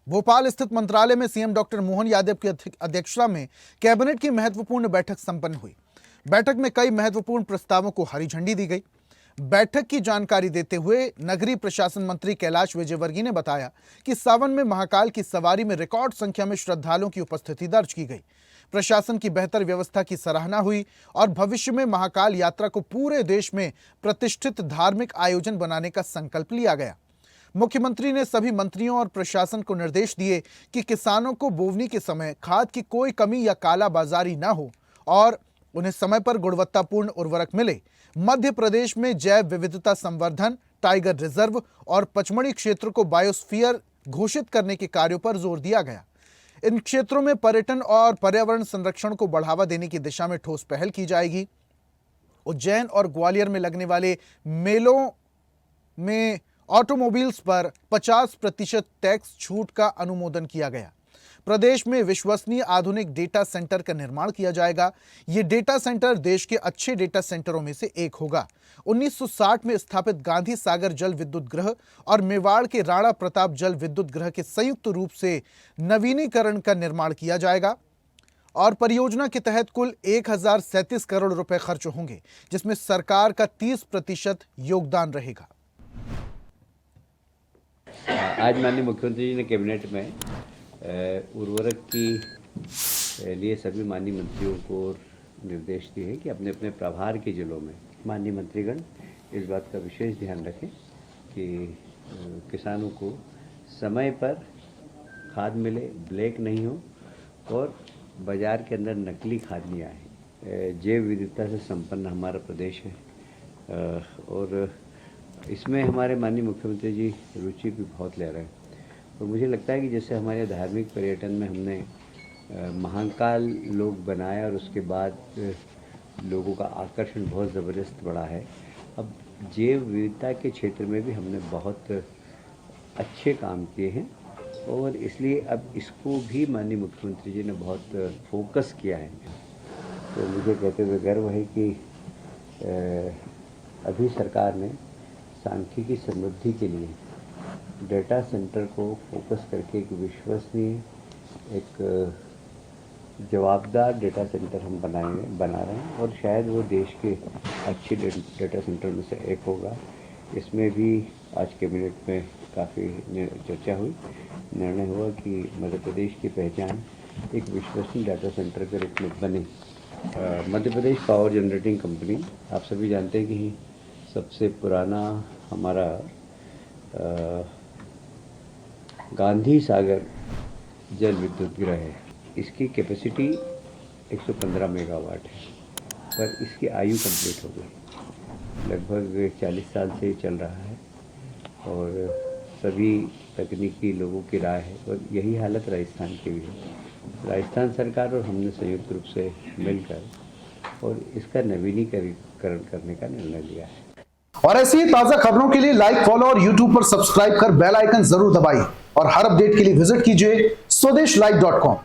भोपाल स्थित मंत्रालय में सीएम डॉक्टर मोहन यादव की अध्यक्षता में कैबिनेट की महत्वपूर्ण बैठक संपन्न हुई। बैठक में कई महत्वपूर्ण प्रस्तावों को हरी झंडी दी गई। बैठक की जानकारी देते हुए नगरीय प्रशासन मंत्री कैलाश विजयवर्गीय ने बताया कि सावन में महाकाल की सवारी में रिकॉर्ड संख्या में श्रद्धालुओं की उपस्थिति दर्ज की गई। प्रशासन की बेहतर व्यवस्था की सराहना हुई और भविष्य में महाकाल यात्रा को पूरे देश में प्रतिष्ठित धार्मिक आयोजन बनाने का संकल्प लिया गया। मुख्यमंत्री ने सभी मंत्रियों और प्रशासन को निर्देश दिए कि किसानों को बोवनी के समय खाद की कोई कमी या कालाबाजारी न हो और उन्हें समय पर गुणवत्तापूर्ण उर्वरक मिले। मध्य प्रदेश में जैव विविधता संवर्धन, टाइगर रिजर्व और पचमढ़ी क्षेत्र को बायोस्फीयर घोषित करने के कार्यों पर जोर दिया गया। इन क्षेत्रों में पर्यटन और पर्यावरण संरक्षण को बढ़ावा देने की दिशा में ठोस पहल की जाएगी। उज्जैन और ग्वालियर में लगने वाले मेलों में ऑटोमोबाइल्स पर 50% टैक्स छूट का अनुमोदन किया गया। प्रदेश में विश्वसनीय आधुनिक डेटा सेंटर का निर्माण किया जाएगा। ये डेटा सेंटर देश के अच्छे डेटा सेंटरों में से एक होगा। 1960 में स्थापित गांधी सागर जल विद्युत गृह और मेवाड़ के राणा प्रताप जल विद्युत गृह के संयुक्त रूप से नवीनीकरण का निर्माण किया जाएगा और परियोजना के तहत कुल 1037 करोड़ रुपए खर्च होंगे, जिसमें सरकार का 30% योगदान रहेगा। आज माननीय मुख्यमंत्री जी ने कैबिनेट में उर्वरक की लिए सभी माननीय मंत्रियों को निर्देश दिए हैं कि अपने अपने प्रभार के जिलों में माननीय मंत्रीगण इस बात का विशेष ध्यान रखें कि किसानों को समय पर खाद मिले, ब्लैक नहीं हो और बाज़ार के अंदर नकली खाद नहीं आए। जैव विविधता से संपन्न हमारा प्रदेश है और इसमें हमारे माननीय मुख्यमंत्री जी रुचि भी बहुत ले रहे हैं और मुझे लगता है कि जैसे हमारे धार्मिक पर्यटन में हमने महाकाल लोग बनाया और उसके बाद लोगों का आकर्षण बहुत ज़बरदस्त बढ़ा है। अब जैव विविधता के क्षेत्र में भी हमने बहुत अच्छे काम किए हैं और इसलिए अब इसको भी माननीय मुख्यमंत्री जी ने बहुत फोकस किया है। तो मुझे कहते हुए गर्व है कि अभी सरकार ने सांख्यिकी समृद्धि के लिए डेटा सेंटर को फोकस करके एक विश्वसनीय, एक जवाबदार डेटा सेंटर हम बना रहे हैं और शायद वो देश के अच्छे डेटा सेंटर में से एक होगा। इसमें भी आज कैबिनेट में काफ़ी चर्चा हुई, निर्णय हुआ कि मध्य प्रदेश की पहचान एक विश्वसनीय डेटा सेंटर के रूप में बने। Madhya Pradesh power generating company, आप सभी जानते हैं कि सबसे पुराना हमारा गांधी सागर जल विद्युत गृह है। इसकी कैपेसिटी 115 मेगावाट है, पर इसकी आयु कंप्लीट हो गई। लगभग 40 साल से ये चल रहा है और सभी तकनीकी लोगों की राय है और यही हालत राजस्थान की भी है। राजस्थान सरकार और हमने संयुक्त रूप से मिलकर और इसका नवीनीकरण करने का निर्णय लिया है। और ऐसी ही ताजा खबरों के लिए लाइक, फॉलो और यूट्यूब पर सब्सक्राइब कर बेल आइकन जरूर दबाइए और हर अपडेट के लिए विजिट कीजिए स्वदेशलाइव.com।